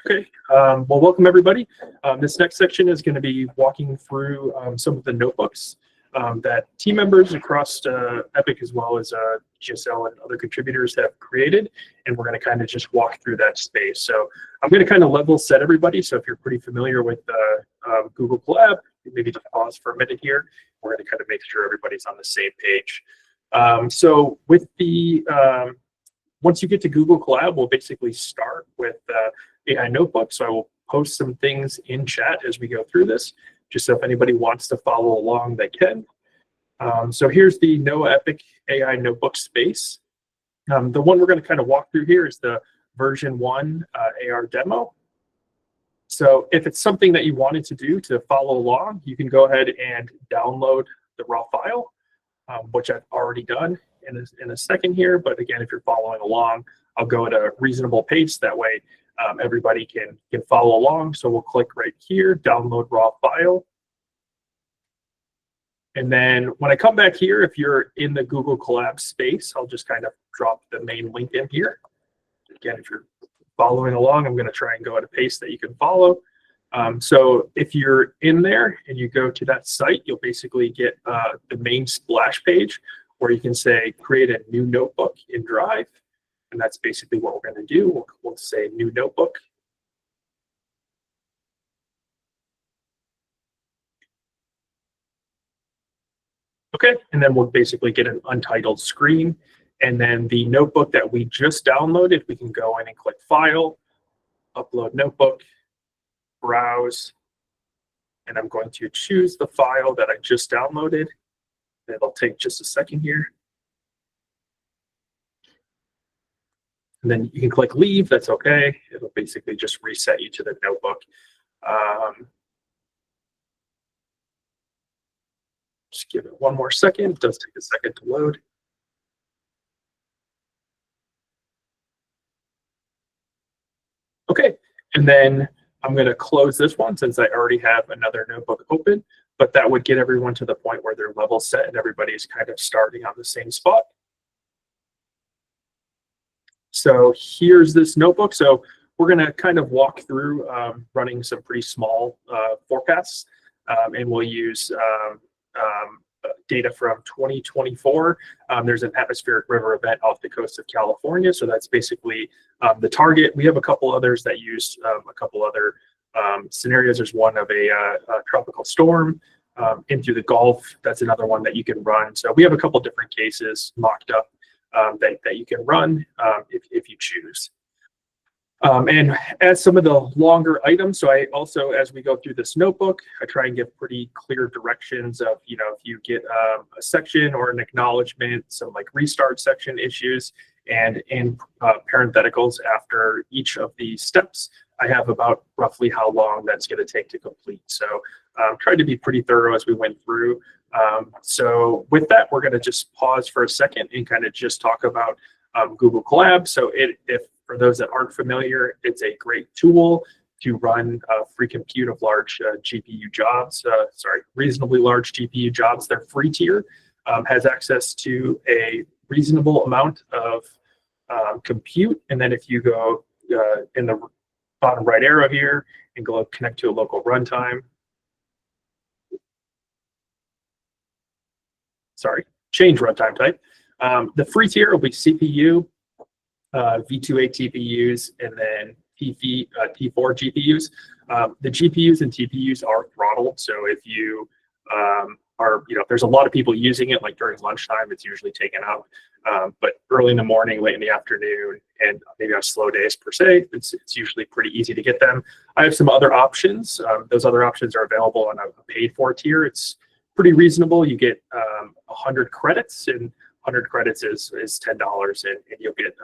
Okay, well, welcome everybody. This next section is going to be walking through some of the notebooks that team members across Epic as well as GSL and other contributors have created, and we're going to kind of just walk through that space. So I'm going to kind of level set everybody. So if you're pretty familiar with Google Collab, maybe just pause for a minute here. We're going to kind of make sure everybody's on the same page. So with the once you get to Google Collab, we'll basically start with AI Notebook. So I will post some things in chat as we go through this, just so if anybody wants to follow along, they can. So here's the NoEpic AI Notebook space. The one we're going to kind of walk through here is the version 1 AR demo. So if it's something that you wanted to do to follow along, you can go ahead and download the raw file, which I've already done in a second here. But again, if you're following along, I'll go at a reasonable pace. That way everybody can follow along. So we'll click right here, download raw file. And then when I come back here, if you're in the Google Collab space, I'll just kind of drop the main link in here. Again, if you're following along, I'm going to try and go at a pace that you can follow. So if you're in there and you go to that site, you'll basically get the main splash page where you can say, create a new notebook in Drive. And that's basically what we're going to do. We'll say new notebook. Okay, and then we'll basically get an untitled screen. And then the notebook that we just downloaded, we can go in and click File, Upload Notebook, Browse, and I'm going to choose the file that I just downloaded. It'll take just a second here. And then you can click Leave, that's okay. It'll basically just reset you to the notebook. Just give it one more second. It does take a second to load. Okay, and then I'm going to close this one since I already have another notebook open, but that would get everyone to the point where they're level set and everybody's kind of starting on the same spot. So here's this notebook. So we're going to kind of walk through running some pretty small forecasts, and we'll use data from 2024. There's an atmospheric river event off the coast of California. So that's basically the target. We have a couple others that use a couple other scenarios. There's one of a tropical storm in through the Gulf. That's another one that you can run. So we have a couple different cases mocked up that you can run if you choose. And as some of the longer items, so I also, as we go through this notebook, I try and give pretty clear directions of, if you get a section or an acknowledgement, some like restart section issues, and in parentheticals after each of these steps, I have about roughly how long that's going to take to complete. So tried to be pretty thorough as we went through. So with that, we're going to just pause for a second and kind of just talk about Google Collab. So for those that aren't familiar, it's a great tool to run free compute of large GPU jobs, reasonably large GPU jobs. Their free tier has access to a reasonable amount of compute. And then if you go in the bottom right arrow here and go connect to a local runtime, change runtime type. The free tier will be CPU, V2A TPUs, and then T4 GPUs. The GPUs and TPUs are throttled, so if you if there's a lot of people using it, like during lunchtime, it's usually taken out. But early in the morning, late in the afternoon, and maybe on slow days per se, it's usually pretty easy to get them. I have some other options. Those other options are available on a paid-for tier. It's pretty reasonable. You get 100 credits, and 100 credits is $10, and you'll get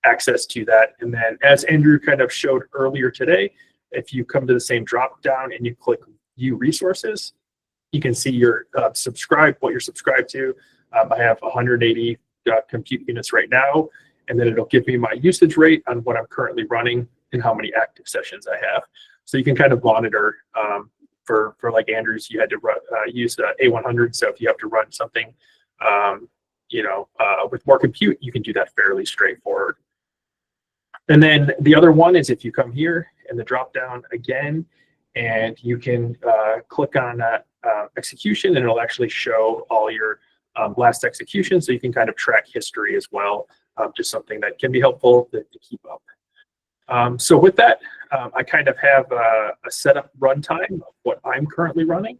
access to that. And then as Andrew kind of showed earlier today, if you come to the same drop down and you click View Resources, you can see your what you're subscribed to. I have 180 compute units right now, and then it'll give me my usage rate on what I'm currently running and how many active sessions I have. So you can kind of monitor for like Andrew's, you had to use A100. So if you have to run something with more compute, you can do that fairly straightforward. And then the other one is if you come here in the drop down again, and you can click on that execution, and it'll actually show all your last execution, so you can kind of track history as well. Just something that can be helpful to keep up. So with that, I kind of have a setup runtime of what I'm currently running.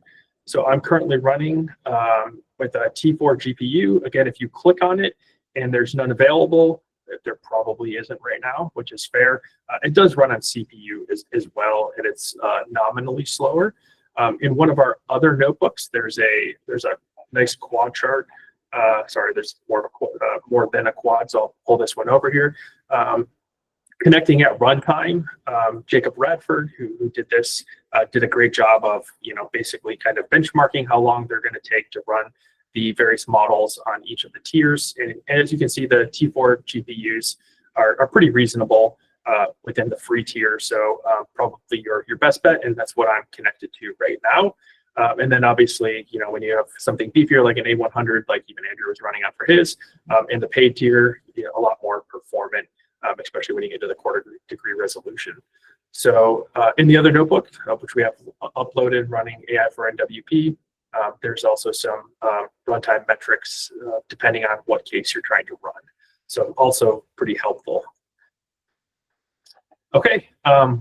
So I'm currently running with a T4 GPU. Again, if you click on it and there's none available, there probably isn't right now, which is fair. It does run on CPU as well, and it's nominally slower. In one of our other notebooks, there's a nice quad chart. Sorry, there's more than a quad, so I'll pull this one over here. Connecting at runtime, Jacob Radford, who did this, did a great job of, basically kind of benchmarking how long they're going to take to run the various models on each of the tiers. And as you can see, the T4 GPUs are pretty reasonable within the free tier. So probably your best bet, and that's what I'm connected to right now. And then obviously, when you have something beefier like an A100, like even Andrew was running on for his, in the paid tier, a lot more performant, especially when you get to the quarter degree resolution. So in the other notebook, which we have uploaded running AI for NWP, there's also some runtime metrics depending on what case you're trying to run. So also pretty helpful. Okay,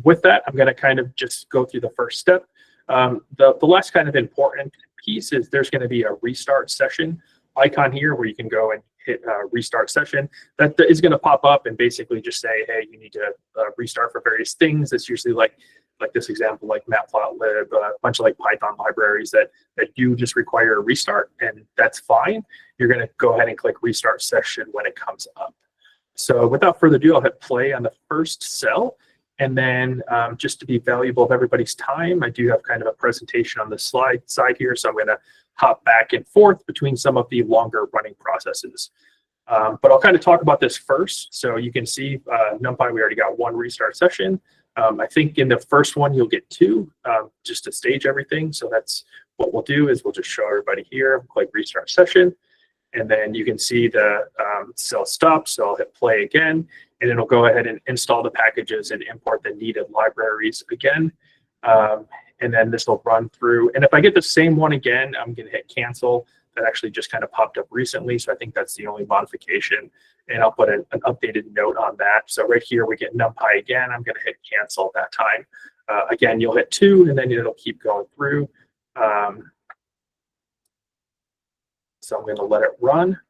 with that, I'm going to kind of just go through the first step. The last kind of important piece is there's going to be a restart session icon here where you can go and hit restart session. That is going to pop up and basically just say, hey, you need to restart for various things. It's usually like this example, like matplotlib, a bunch of like Python libraries that do just require a restart, and that's fine. You're going to go ahead and click restart session when it comes up. So without further ado, I'll hit play on the first cell. And then just to be valuable of everybody's time, I do have kind of a presentation on the slide side here. So I'm going to hop back and forth between some of the longer running processes. But I'll kind of talk about this first. So you can see NumPy, we already got one restart session. I think in the first one, you'll get two just to stage everything. So that's what we'll do is we'll just show everybody here, click restart session. And then you can see the cell stop. So I'll hit play again, and it'll go ahead and install the packages and import the needed libraries again. And then this will run through. And if I get the same one again, I'm going to hit cancel. That actually just kind of popped up recently. So I think that's the only modification. And I'll put an updated note on that. So right here, we get NumPy again. I'm going to hit cancel that time. Again, you'll hit 2, and then it'll keep going through. So I'm going to let it run.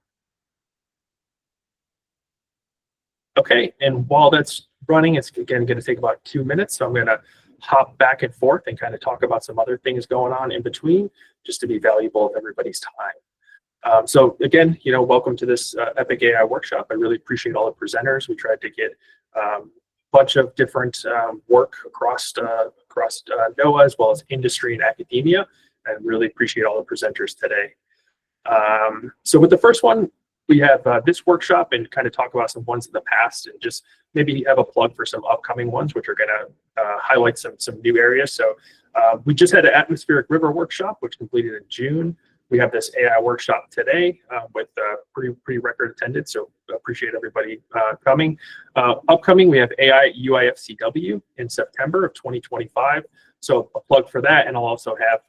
Okay, and while that's running, it's again going to take about 2 minutes. So I'm going to hop back and forth and kind of talk about some other things going on in between, just to be valuable of everybody's time. So again, welcome to this Epic AI workshop. I really appreciate all the presenters. We tried to get a bunch of different work across NOAA as well as industry and academia. I really appreciate all the presenters today. So with the first one, we have this workshop and kind of talk about some ones in the past and just maybe have a plug for some upcoming ones, which are going to highlight some new areas. So we just had an atmospheric river workshop, which completed in June. We have this AI workshop today with pretty record attendance, so appreciate everybody coming. Upcoming, we have AI UIFCW in September of 2025. So a plug for that, and I'll also have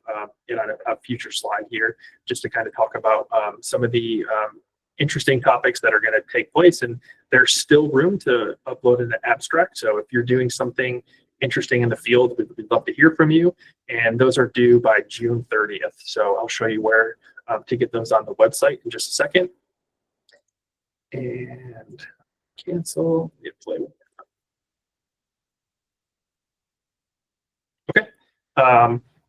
it on a future slide here just to kind of talk about some of the interesting topics that are going to take place. And there's still room to upload an abstract. So if you're doing something interesting in the field, we'd love to hear from you. And those are due by June 30th. So I'll show you where to get those on the website in just a second. And cancel, hit play. Okay.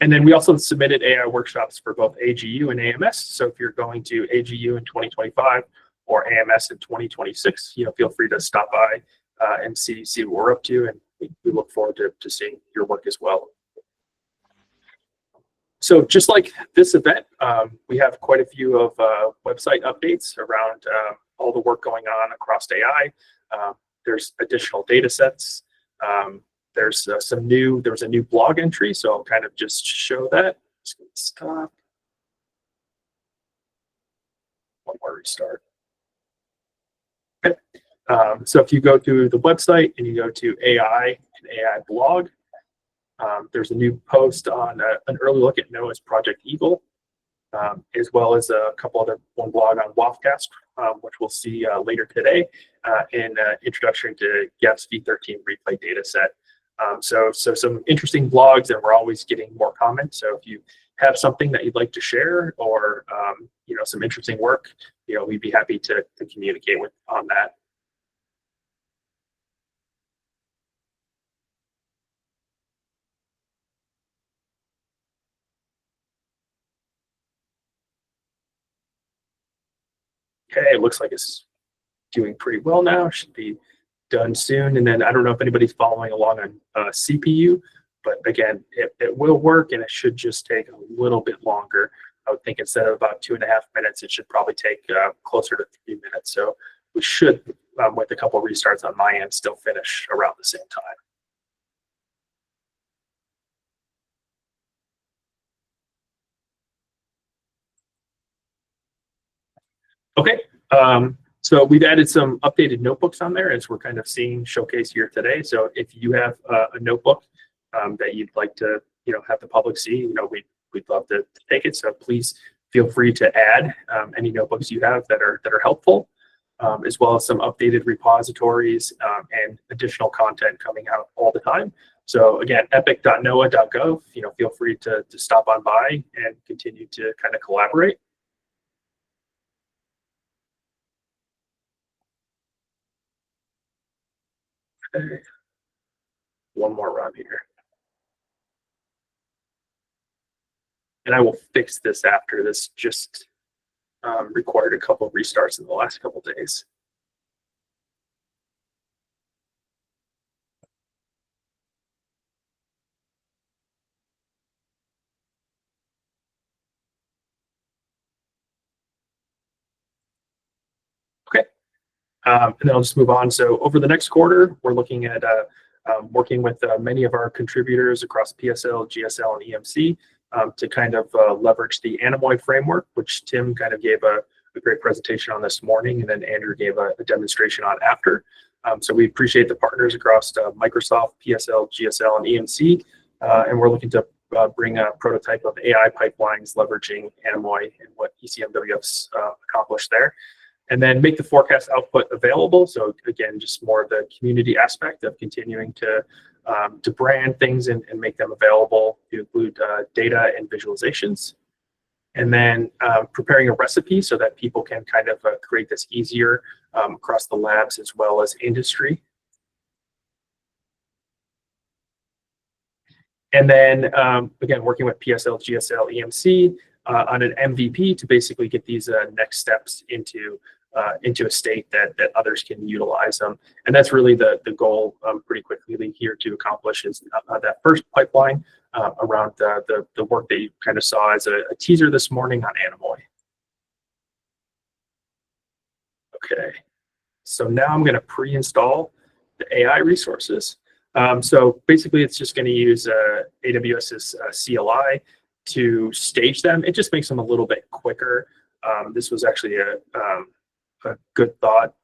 And then we also submitted AI workshops for both AGU and AMS. So if you're going to AGU in 2025 or AMS in 2026, feel free to stop by and see what we're up to. And we look forward to seeing your work as well. So just like this event, we have quite a few of website updates around all the work going on across AI. There's additional data sets. There was a new blog entry, so I'll kind of just show that. Just gonna stop. One more restart. Okay. So if you go to the website and you go to AI an AI blog. There's a new post on an early look at NOAA's Project Eagle, as well as a couple other one blog on WAFcast, which we'll see later today, and introduction to GEF's V13 replay data set. So some interesting blogs, and we're always getting more comments. So if you have something that you'd like to share, or some interesting work, we'd be happy to communicate with on that. Okay, it looks like it's doing pretty well now. Should be done soon. And then I don't know if anybody's following along on CPU, but again, it will work, and it should just take a little bit longer. I would think instead of about 2.5 minutes, it should probably take closer to 3 minutes. So we should, with a couple of restarts on my end, still finish around the same time. Okay, so we've added some updated notebooks on there, as we're kind of seeing showcase here today. So if you have a notebook that you'd like to have the public see, we'd love to take it. So please feel free to add any notebooks you have that are helpful, as well as some updated repositories and additional content coming out all the time. So again, epic.noaa.gov, feel free to stop on by and continue to kind of collaborate. Okay. One more run here. And I will fix this after this. Just required a couple of restarts in the last couple of days. Okay, and then I'll just move on. So over the next quarter, we're looking at working with many of our contributors across PSL, GSL, and EMC to kind of leverage the Anemoy framework, which Tim kind of gave a great presentation on this morning, and then Andrew gave a demonstration on after. So we appreciate the partners across Microsoft, PSL, GSL, and EMC, and we're looking to bring a prototype of AI pipelines leveraging Anemoy and what ECMWF's accomplished there. And then make the forecast output available. So again, just more of the community aspect of continuing to brand things and make them available to include data and visualizations. And then preparing a recipe so that people can kind of create this easier across the labs as well as industry. And then again, working with PSL, GSL, EMC on an MVP to basically get these next steps into a state that others can utilize them. And that's really the goal pretty quickly here to accomplish is that first pipeline around the work that you kind of saw as a teaser this morning on Anemoy. Okay, so now I'm going to pre-install the AI resources. So basically, it's just going to use AWS's CLI to stage them. It just makes them a little bit quicker. This was actually a good thought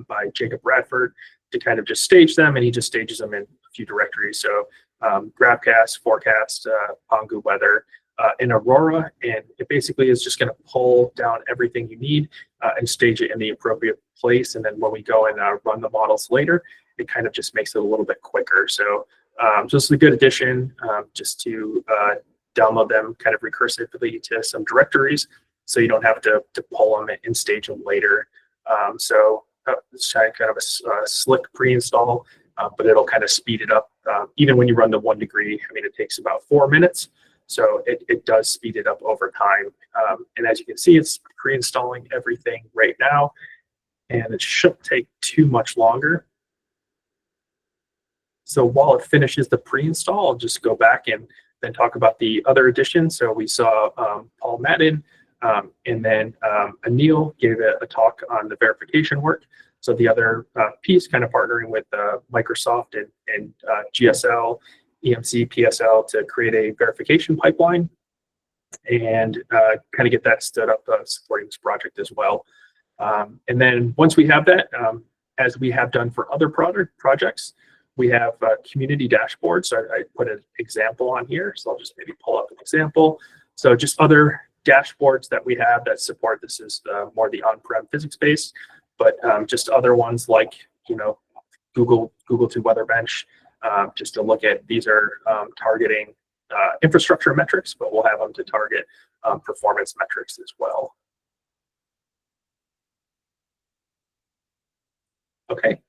by Jacob Radford to kind of just stage them, and he just stages them in a few directories. So Graphcast, FourCast, PanguWeather, and Aurora, and it basically is just going to pull down everything you need and stage it in the appropriate place. And then when we go and run the models later, it kind of just makes it a little bit quicker. So just a good addition just to download them kind of recursively to some directories, so you don't have to pull them and stage them later. So it's kind of a slick pre-install, but it'll kind of speed it up. Even when you run the 1 degree, I mean, it takes about 4 minutes. So it does speed it up over time. And as you can see, it's pre-installing everything right now, and it shouldn't take too much longer. So while it finishes the pre-install, I'll just go back and then talk about the other additions. So we saw Paul Madden, and then Anil gave a talk on the verification work. So the other piece, kind of partnering with Microsoft and GSL, EMC, PSL to create a verification pipeline and kind of get that stood up supporting this project as well. And then once we have that, as we have done for other projects, we have community dashboards. So I put an example on here. So I'll just maybe pull up an example. So just other dashboards that we have that support this is more the on-prem physics-based, but just other ones like, you know, Google to Weather Bench, just to look at, these are targeting infrastructure metrics, but we'll have them to target performance metrics as well. Okay,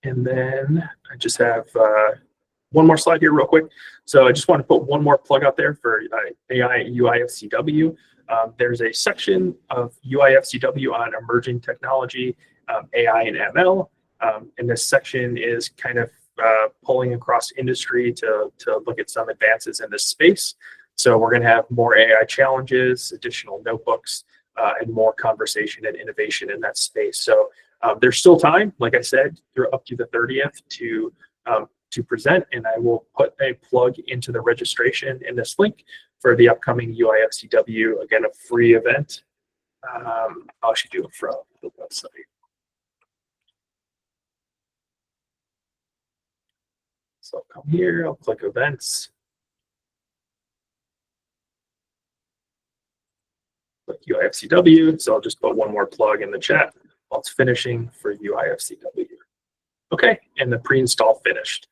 and then I just have one more slide here real quick. So I just want to put one more plug out there for AI at UIFCW. There's a section of UIFCW on emerging technology, AI and ML. And this section is kind of pulling across industry to look at some advances in this space. So we're going to have more AI challenges, additional notebooks, and more conversation and innovation in that space. So there's still time, like I said, through up to the 30th to present, and I will put a plug into the registration in this link for the upcoming UIFCW, again, a free event. I'll actually do it from the website. So I'll come here, I'll click events. Click UIFCW, so I'll just put one more plug in the chat while it's finishing for UIFCW. Okay, and the pre-install finished.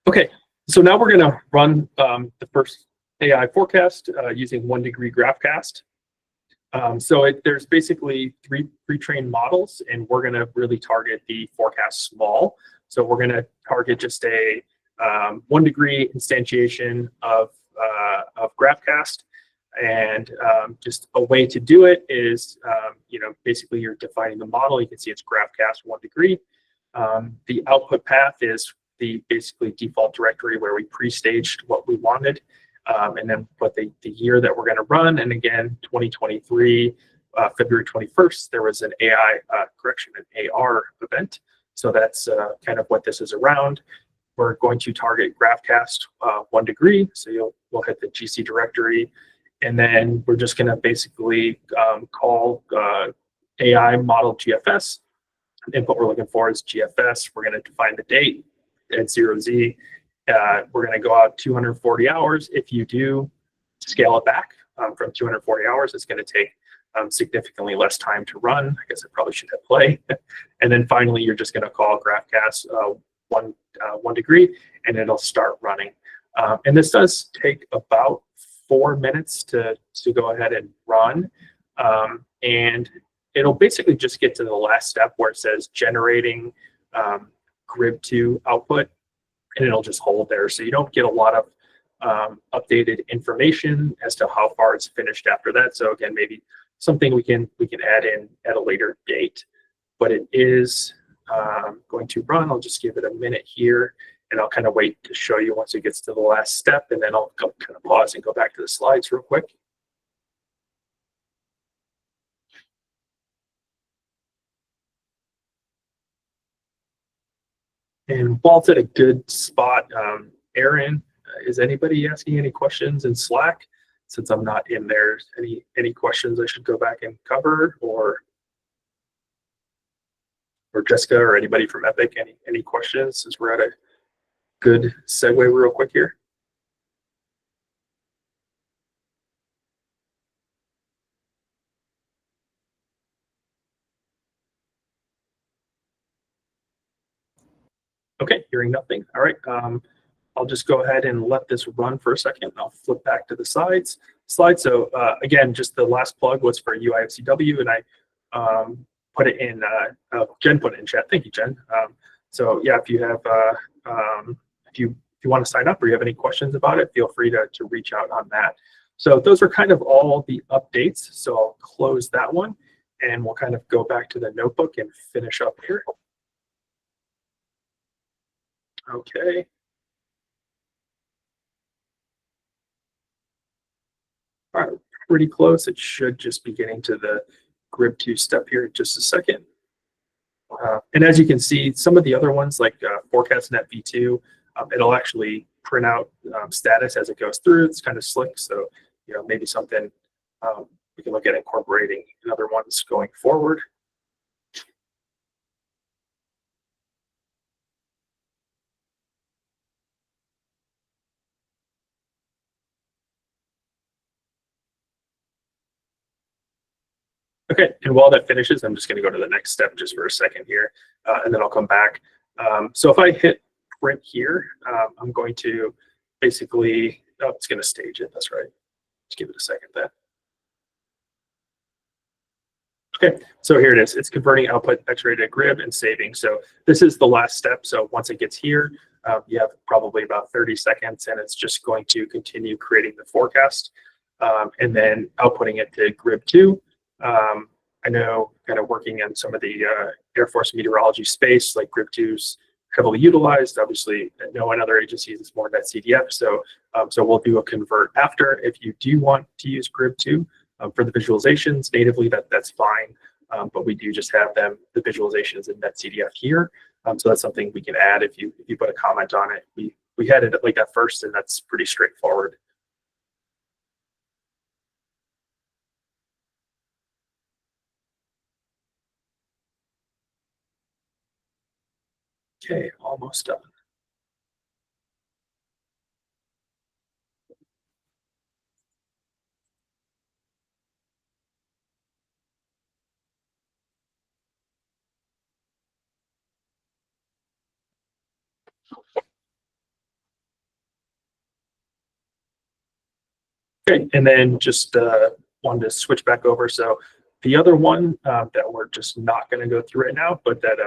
Okay, so now we're gonna run the first AI forecast using 1 degree Graphcast. There's basically three pre-trained models, and we're gonna really target the forecast small. So we're gonna target just a 1 degree instantiation of Graphcast. And just a way to do it is, you know, basically you're defining the model. You can see it's Graphcast 1 degree. The output path is the basically default directory where we pre-staged what we wanted, and then put the year that we're going to run. And again, 2023, February 21st, there was an AI an AR event. So that's kind of what this is around. We're going to target Graphcast 1 degree. So we'll hit the GC directory. And then we're just going to basically call AI model GFS. Input we're looking for is GFS. We're going to define the date at 0Z. We're going to go out 240 hours. If you do scale it back from 240 hours, it's going to take significantly less time to run. I guess I probably should hit play. And then finally, you're just going to call Graphcast 1 degree, and it'll start running. And this does take about 4 minutes to go ahead and run. And it'll basically just get to the last step where it says generating GRIB2 output, and it'll just hold there. So you don't get a lot of updated information as to how far it's finished after that. So again, maybe something we can add in at a later date. But it is going to run. I'll just give it a minute here, and I'll kind of wait to show you once it gets to the last step, and then I'll kind of pause and go back to the slides real quick. And while it's at a good spot, Aaron, is anybody asking any questions in Slack? Since I'm not in there, any questions I should go back and cover, or Jessica or anybody from Epic, any questions, since we're at a good segue real quick here? Okay, hearing nothing. All right, I'll just go ahead and let this run for a second. I'll flip back to the slides. So again, just the last plug was for UIFCW, and I put it in, Jen put it in chat. Thank you, Jen. So yeah, if you have, if you want to sign up or you have any questions about it, feel free to reach out on that. So those are kind of all the updates. So I'll close that one, and we'll kind of go back to the notebook and finish up here. Okay. All right, pretty close. It should just be getting to the GRIB2 step here in just a second. And as you can see, some of the other ones like FourCastNetv2, it'll actually print out status as it goes through. It's kind of slick, so you know, maybe something we can look at incorporating in other ones going forward. Okay, and while that finishes, I'm just going to go to the next step just for a second here, and then I'll come back. So if I hit print here, I'm going to basically, oh, it's going to stage it, that's right. Just give it a second then. Okay, so here it is. It's converting output X-ray to grid and saving. So this is the last step. So once it gets here, you have probably about 30 seconds, and it's just going to continue creating the forecast and then outputting it to Grib2. I know kind of working in some of the Air Force meteorology space, like Grib2's heavily utilized. Obviously, no in other agencies, it's more NetCDF. So, so we'll do a convert after. If you do want to use Grib2 for the visualizations natively, that's fine. But we do just have them, the visualizations in NetCDF here. So that's something we can add if you put a comment on it. We had it like that first, and that's pretty straightforward. Okay, almost done. Okay, and then just wanted to switch back over. So the other one that we're just not going to go through right now, but that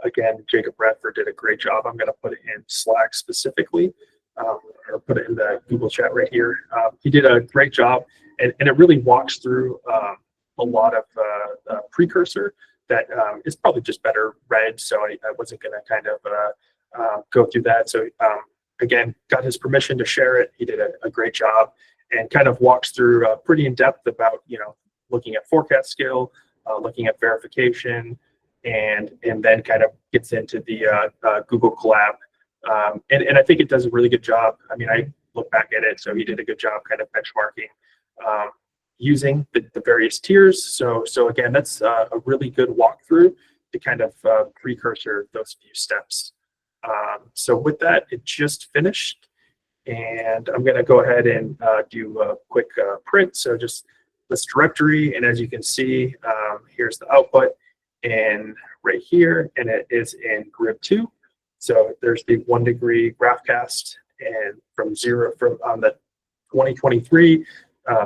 again, Jacob Bradford did a great job. I'm going to put it in Slack specifically, or put it in the Google chat right here. He did a great job, and it really walks through a lot of precursor that is probably just better read. So I wasn't going to kind of go through that. So again, got his permission to share it. He did a great job, and kind of walks through pretty in depth about, you know, looking at forecast scale, looking at verification, and then kind of gets into the Google Collab. And I think it does a really good job. I mean, I look back at it, so he did a good job kind of benchmarking using the various tiers. So again, that's a really good walkthrough to kind of precursor those few steps. So with that, it just finished. And I'm going to go ahead and do a quick print. So just this directory, and as you can see, here's the output, and right here, and it is in Grib2. So there's the 1 degree Graphcast, and from on the 2023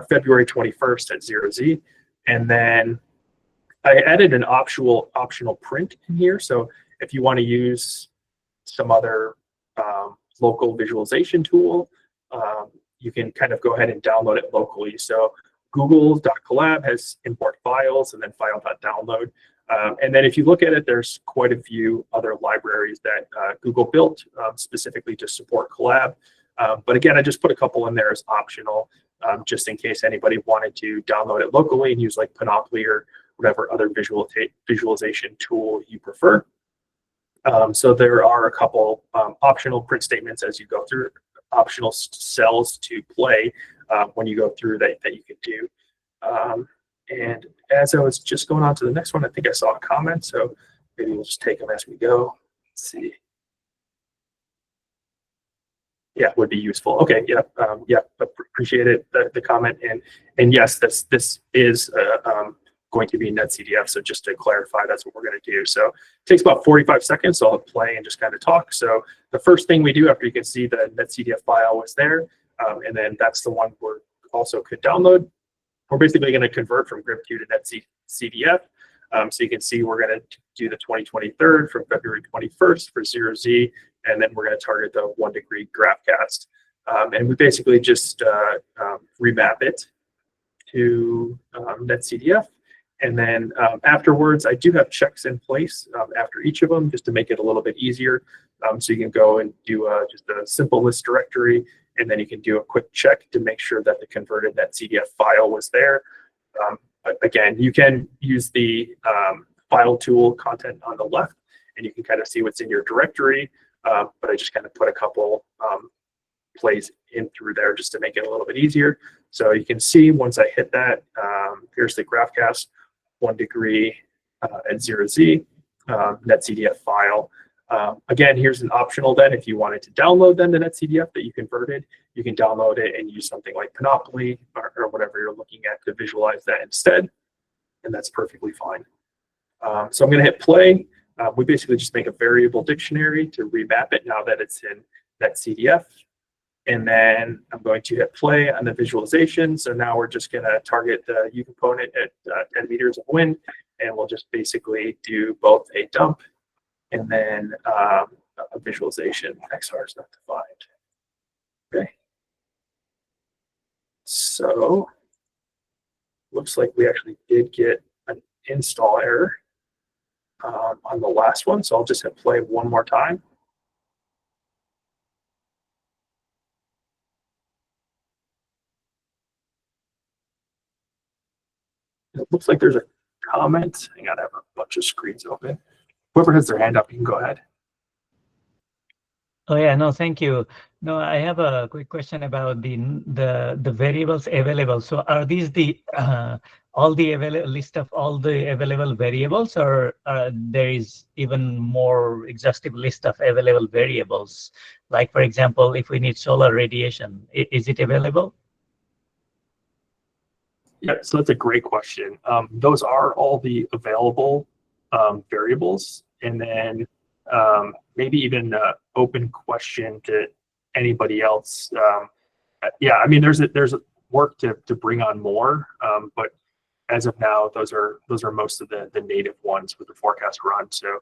February 21st at 0Z, and then I added an optional print in here. So if you want to use some other local visualization tool, you can kind of go ahead and download it locally. So Google.Collab has import files and then file.download. And then if you look at it, there's quite a few other libraries that Google built specifically to support Collab. But again, I just put a couple in there as optional, just in case anybody wanted to download it locally and use like Panoply or whatever other visualization tool you prefer. So there are a couple optional print statements as you go through, optional cells to play when you go through that you can do. And as I was just going on to the next one, I think I saw a comment, so maybe we'll just take them as we go. Let's see. Yeah, would be useful. Okay, yeah, yeah, appreciate it, the comment, and yes, this is going to be NetCDF. So just to clarify, that's what we're going to do. So it takes about 45 seconds. So I'll play and just kind of talk. So the first thing we do after you can see the NetCDF file was there, and then that's the one we also could download. We're basically going to convert from Grib2 to NetCDF. So you can see we're going to do the 2023 from February 21st for 0Z, and then we're going to target the 1 degree Graphcast. And we basically just remap it to NetCDF. And then afterwards, I do have checks in place after each of them just to make it a little bit easier. So you can go and do just a simple list directory, and then you can do a quick check to make sure that the converted NetCDF file was there. Again, you can use the file tool content on the left, and you can kind of see what's in your directory. But I just kind of put a couple plays in through there just to make it a little bit easier. So you can see once I hit that, here's the Graphcast 1 degree at 0Z NetCDF file. Again, here's an optional then if you wanted to download then the NetCDF that you converted, you can download it and use something like Panoply or whatever you're looking at to visualize that instead. and that's perfectly fine. So I'm going to hit play. We basically just make a variable dictionary to remap it now that it's in that CDF. And then I'm going to hit play on the visualization. So now we're just going to target the U component at 10 meters of wind, and we'll just basically do both a dump and then a visualization. XR is not defined. Okay. So looks like we actually did get an install error on the last one. So I'll just hit play one more time. It looks like there's a comment. Hang on, I have a bunch of screens open. Whoever has their hand up, you can go ahead. Oh yeah, no, thank you. No, I have a quick question about the variables available. So are these the all the available list of all the available variables, or there is even more exhaustive list of available variables? Like for example, if we need solar radiation, is it available? Yeah, so that's a great question. Those are all the available variables, and then maybe even an open question to anybody else. Yeah, I mean, there's work to bring on more, but as of now, those are most of the native ones with the forecast run. So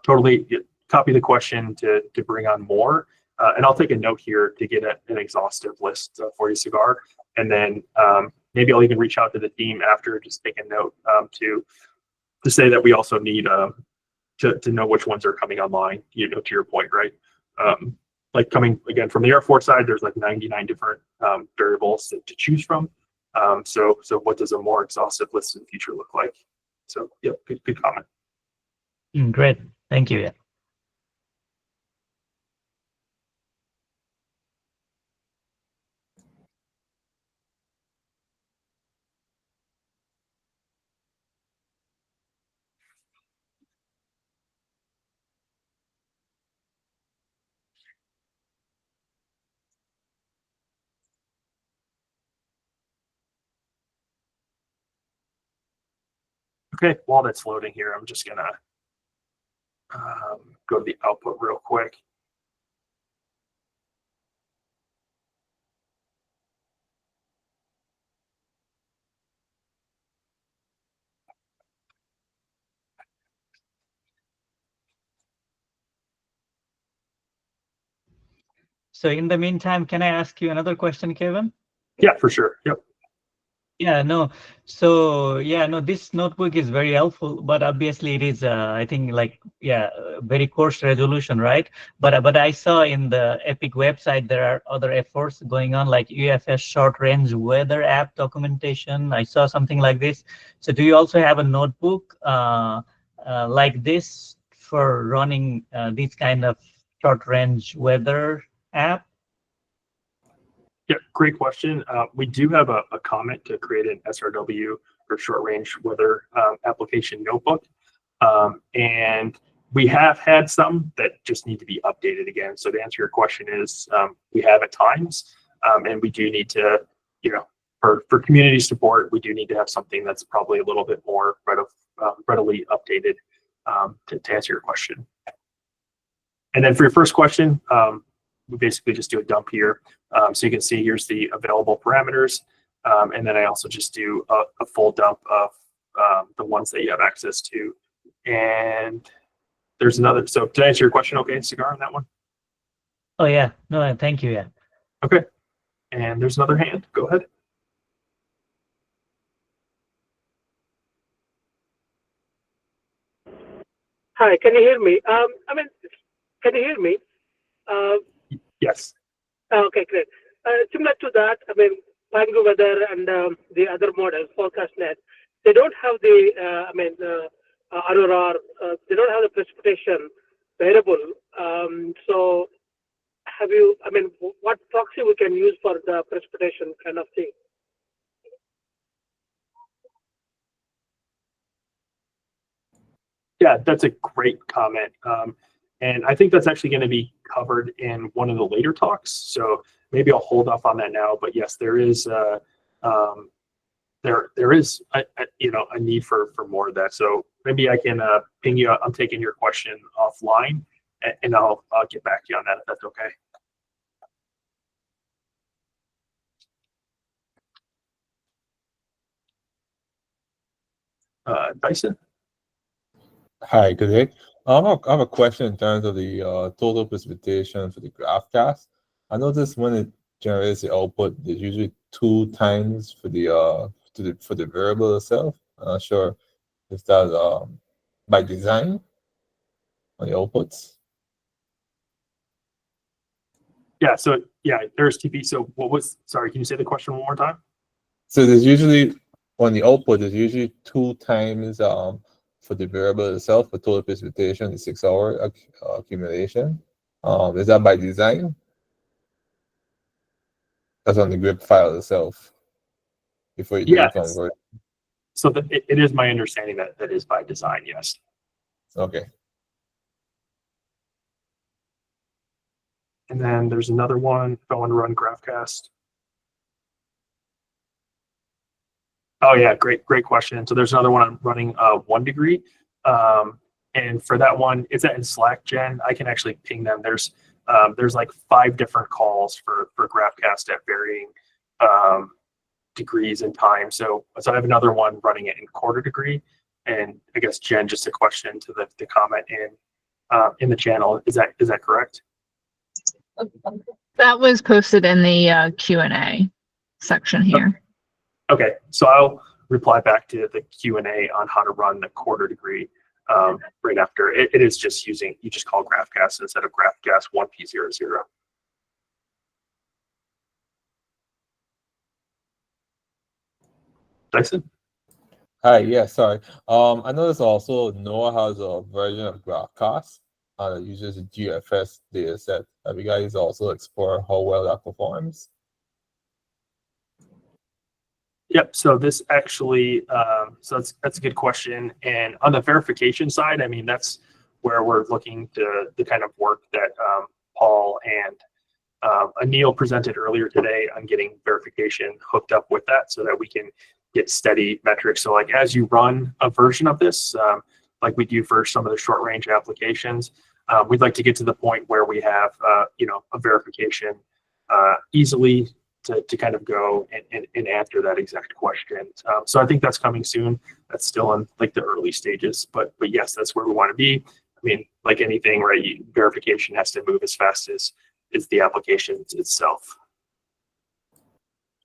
totally copy the question to bring on more, and I'll take a note here to get an exhaustive list for you, Cigar, and then maybe I'll even reach out to the team after, just take a note to say that we also need to know which ones are coming online. You know, to your point, right? Like coming again from the Air Force side, there's like 99 different variables to choose from. So what does a more exhaustive list in the future look like? So yeah, good comment. Great, thank you. Yeah. Okay, while that's loading here, I'm just gonna go to the output real quick. So in the meantime, can I ask you another question, Kevin? Yeah, for sure. Yep. Yeah, no. So yeah, no, this notebook is very helpful, but obviously it is, I think, like, yeah, very coarse resolution, right? But I saw in the Epic website there are other efforts going on, like UFS short range weather app documentation. I saw something like this. So do you also have a notebook like this for running this kind of short range weather app? Yeah, great question. We do have a comment to create an SRW or short range weather application notebook. And we have had some that just need to be updated again. So to answer your question is we have at times, and we do need to, you know, for community support, we do need to have something that's probably a little bit more readily updated to answer your question. And then for your first question, we basically just do a dump here. So you can see here's the available parameters. And then I also just do a full dump of the ones that you have access to. And there's another. So to answer your question, okay, Cigar, on that one? Oh, yeah. No, thank you. Yeah. Okay. And there's another hand. Go ahead. Hi, can you hear me? Can you hear me? Yes. Okay, great. Similar to that, PanguWeather and the other models, FourCastNet, they don't have the, Aurora, they don't have the precipitation variable. So have you, what proxy we can use for the precipitation kind of thing? Yeah, that's a great comment. And I think that's actually going to be covered in one of the later talks. So maybe I'll hold off on that now. But yes, there is there is a need for more of that. So maybe I can ping you. I'm taking your question offline, and I'll get back to you on that if that's okay. Dyson? Hi, good day. I have a question in terms of the total precipitation for the Graphcast. I noticed when it generates the output, there's usually 2 times for the for the variable itself. I'm not sure if that's by design on the outputs. Yeah. So yeah, there's TP. So sorry, can you say the question one more time? So there's usually on the output, there's usually 2 times for the variable itself for total precipitation, the 6-hour accumulation. Is that by design? That's on the grip file itself before you do the convert. So it is my understanding that that is by design. Yes. Okay. And then there's another one. If I want to run Graphcast. Oh yeah, great question. So there's another one I'm running 1 degree, and for that one, it's in Slack, Jen. I can actually ping them. There's like 5 different calls for Graphcast at varying degrees and time. So I have another one running it in 1/4 degree, and I guess Jen, just a question to the comment in the channel. Is that correct? That was posted in the Q&A section here. Okay, so I'll reply back to the Q&A on how to run the 1/4 degree right after. It is just you just call Graphcast instead of Graphcast 1P00. Dyson? Hi, yeah, sorry. I noticed also NOAA has a version of Graphcast that uses a GFS data set. Have you guys also explored how well that performs? Yep. So this actually, so that's a good question. And on the verification side, I mean, that's where we're looking to the kind of work that Paul and Anil presented earlier today on getting verification hooked up with that, so that we can get steady metrics. So like as you run a version of this, like we do for some of the short range applications, we'd like to get to the point where we have a verification easily to kind of go and answer that exact question. So I think that's coming soon. That's still in like the early stages, but yes, that's where we want to be. I mean, like anything, right? Verification has to move as fast as the application itself.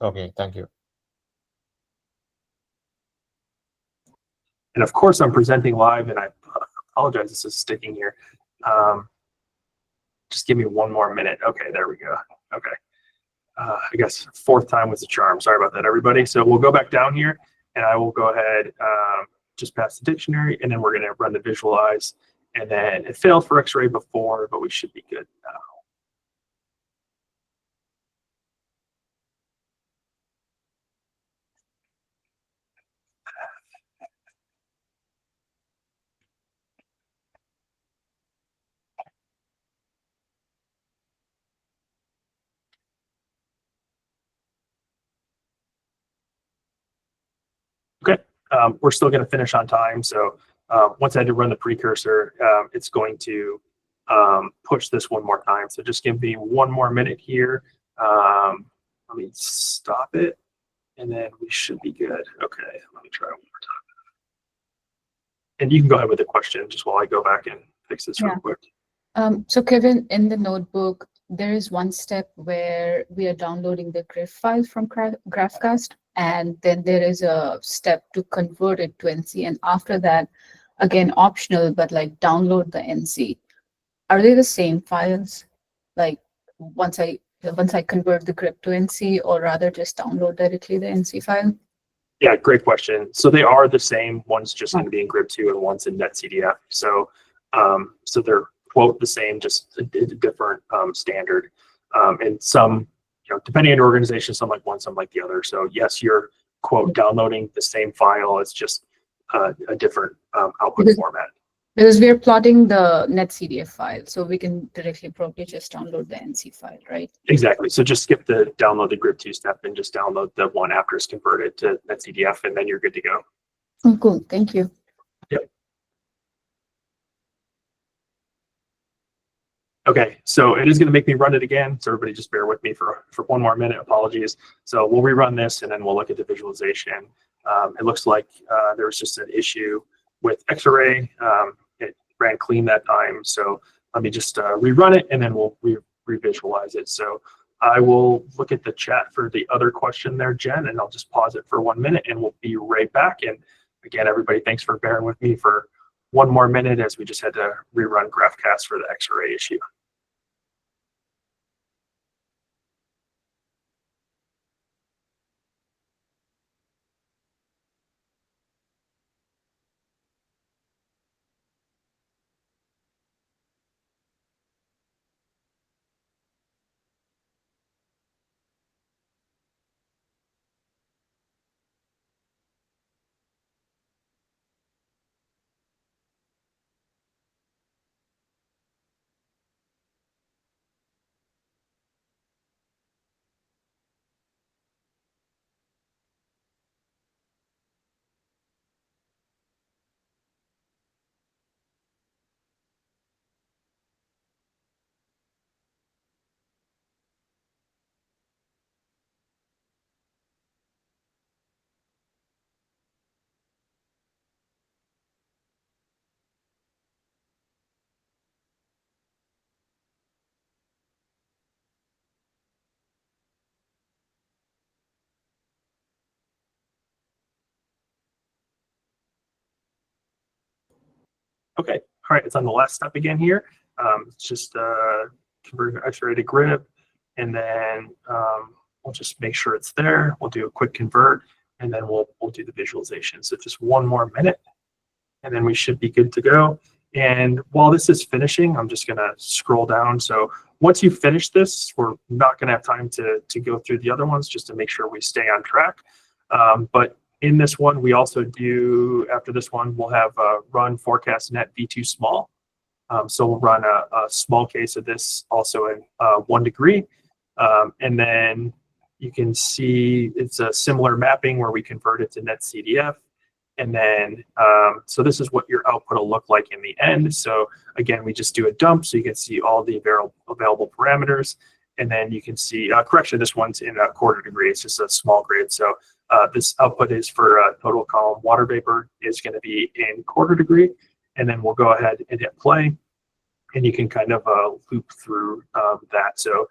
Okay, thank you. And of course, I'm presenting live, and I apologize, this is sticking here. Just give me one more minute. Okay, there we go. Okay. I guess 4th time was a charm. Sorry about that, everybody. So we'll go back down here, and I will go ahead, just pass the dictionary, and then we're going to run the visualize. And then it failed for X-ray before, but we should be good now. Okay, we're still going to finish on time. So once I do run the precursor, it's going to push this one more time. So just give me one more minute here. Let me stop it, and then we should be good. Okay, let me try one more time. And you can go ahead with the question just while I go back and fix this real quick. So Keven, in the notebook, there is one step where we are downloading the GRIF file from Graphcast, and then there is a step to convert it to NC. And after that, again, optional, but like download the NC. Are they the same files? Like once I convert the GRIP to NC, or rather just download directly the NC file? Yeah, great question. So they are the same. One's just going to be in GRIP2 and one's in NetCDF. So so they're quote the same, just a different standard. And some, depending on your organization, some like one, some like the other. So yes, you're quote downloading the same file. It's just a different output format. Because we are plotting the netcdf file, so we can directly probably just download the NC file, right? Exactly. So just skip the download the grip2 step and just download the one after it's converted to netcdf, and then you're good to go. Oh, cool. Thank you. Okay, so it is going to make me run it again. So everybody just bear with me for one more minute. Apologies. So we'll rerun this and then we'll look at the visualization. It looks like there was just an issue with X-Array. It ran clean that time. So let me just rerun it and then we'll revisualize it. So I will look at the chat for the other question there, Jen, and I'll just pause it for 1 minute and we'll be right back. And again, everybody, thanks for bearing with me for one more minute as we just had to rerun Graphcast for the X-Array issue. Okay, all right, it's on the last step again here. It's just convert X-ray to grip, and then we'll just make sure it's there. We'll do a quick convert, and then we'll do the visualization. So just 1 more minute, and then we should be good to go. And while this is finishing, I'm just gonna scroll down. So once you finish this, we're not gonna have time to go through the other ones just to make sure we stay on track. But in this one, we also do, after this one, we'll have run FourCastNetv2 small. So we'll run a small case of this also in 1 degree. And then you can see it's a similar mapping where we convert it to netcdf. And then, so this is what your output will look like in the end. So again, we just do a dump so you can see all the available parameters. And then you can see, correction, this one's in a 1/4 degree. It's just a small grid. So this output is for total column water vapor is going to be in 1/4 degree. And then we'll go ahead and hit play. And you can kind of loop through that. So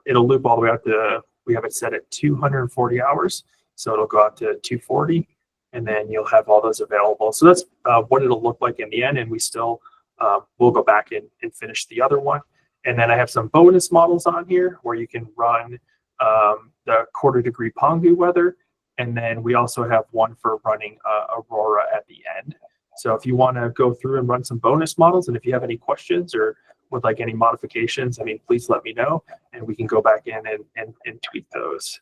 it'll loop all the way out to, we have it set at 240 hours. So it'll go out to 240. And then you'll have all those available. So that's what it'll look like in the end. And we still, we'll go back and finish the other one. And then I have some bonus models on here where you can run the 1/4 degree PanguWeather. And then we also have one for running Aurora at the end. So if you want to go through and run some bonus models, and if you have any questions or would like any modifications, I mean, please let me know, and we can go back in and tweak those.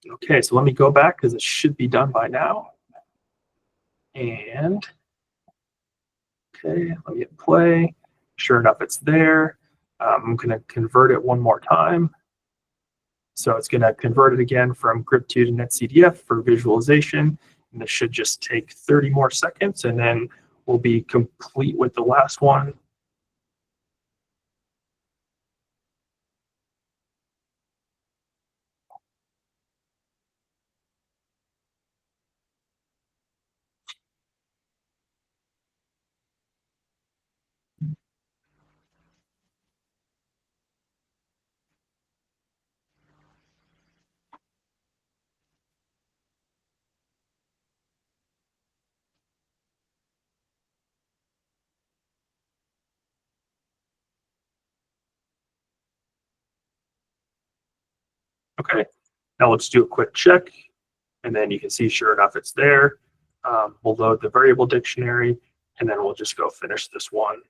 Okay, so let me go back because it should be done by now. And okay, let me hit play. Sure enough, it's there. I'm going to convert it one more time. So it's going to convert it again from grip2 to netcdf for visualization. And this should just take 30 more seconds, and then we'll be complete with the last one. Okay, now let's do a quick check, and then you can see, sure enough, it's there. We'll load the variable dictionary, and then we'll just go finish this one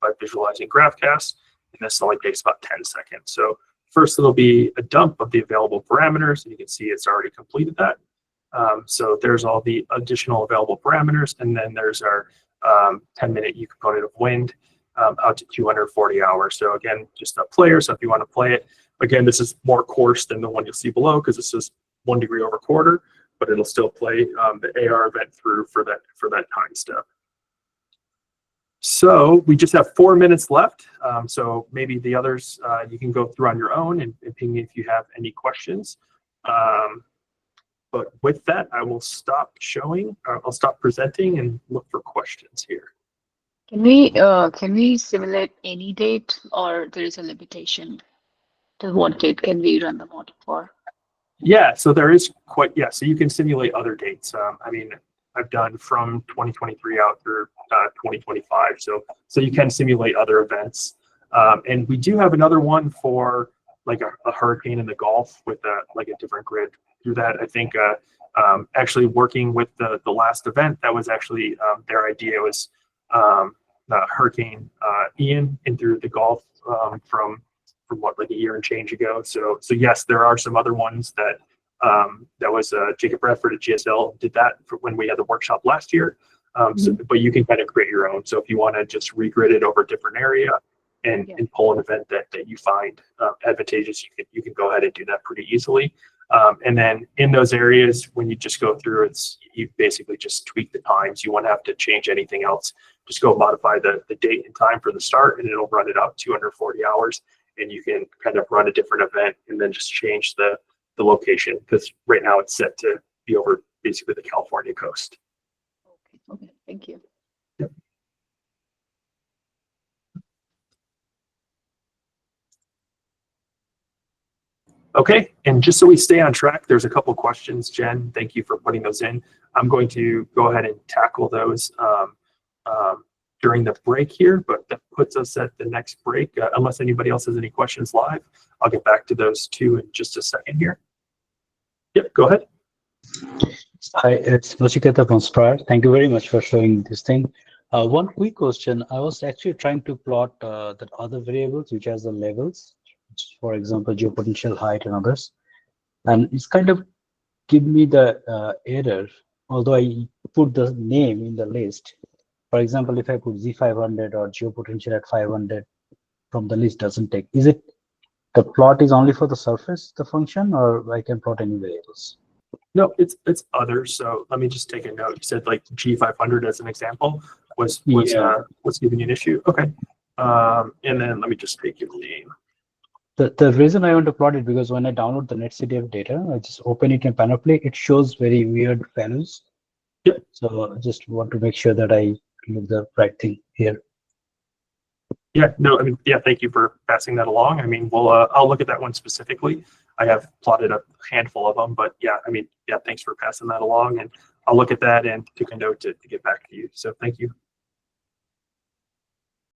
by visualizing Graphcast, and this only takes about 10 seconds. So first, it'll be a dump of the available parameters, and you can see it's already completed that. So there's all the additional available parameters, and then there's our 10-minute U component of wind out to 240 hours. So again, just a player. So if you want to play it, again, this is more coarse than the one you'll see below because this is 1 degree over quarter, but it'll still play the AR event through for that time step. So we just have 4 minutes left. So maybe the others you can go through on your own and ping me if you have any questions. But with that, I will stop showing. I'll stop presenting and look for questions here. Can we simulate any date, or there is a limitation to what date can we run the model for? Yeah, so there is so you can simulate other dates. I mean, I've done from 2023 out through 2025. So you can simulate other events. And we do have another one for like a hurricane in the Gulf with like a different grid through that. I think actually working with the last event, that was actually their idea was Hurricane Ian in through the Gulf from what, like a year and change ago. So yes, there are some other ones that that was Jacob Bradford at GSL did that for when we had the workshop last year. But you can kind of create your own. So if you want to just regrid it over a different area and pull an event that you find advantageous, you can go ahead and do that pretty easily. And then in those areas, when you just go through, you basically just tweak the times. You won't have to change anything else. Just go modify the date and time for the start, and it'll run it up 240 hours. And you can kind of run a different event and then just change the location, because right now it's set to be over basically the California coast. Okay, thank you. Yep. Okay, and just so we stay on track, there's a couple questions, Jen. Thank you for putting those in. I'm going to go ahead and tackle those during the break here, but that puts us at the next break. Unless anybody else has any questions live, I'll get back to those two in just a second here. Yep, go ahead. Hi, it's Nachiketa from Spire. Thank you very much for showing this thing. One quick question. I was actually trying to plot the other variables, which has the levels, for example, geopotential height and others. And it's kind of give me the error, although I put the name in the list. For example, if I put Z500 or geopotential at 500 from the list doesn't take. Is it the plot is only for the surface, the function, or I can plot any variables? No, it's others. So let me just take a note. You said like G500 as an example was giving you an issue. Okay. And then let me just take your name. The reason I want to plot it because when I download the NetCDF data, I just open it in Panoply, it shows very weird values. Yep. So I just want to make sure that I do the right thing here. Yeah, no, I mean, yeah, thank you for passing that along. I mean, I'll look at that one specifically. I have plotted a handful of them, but yeah, I mean, yeah, thanks for passing that along, and I'll look at that and took a note to get back to you. So thank you.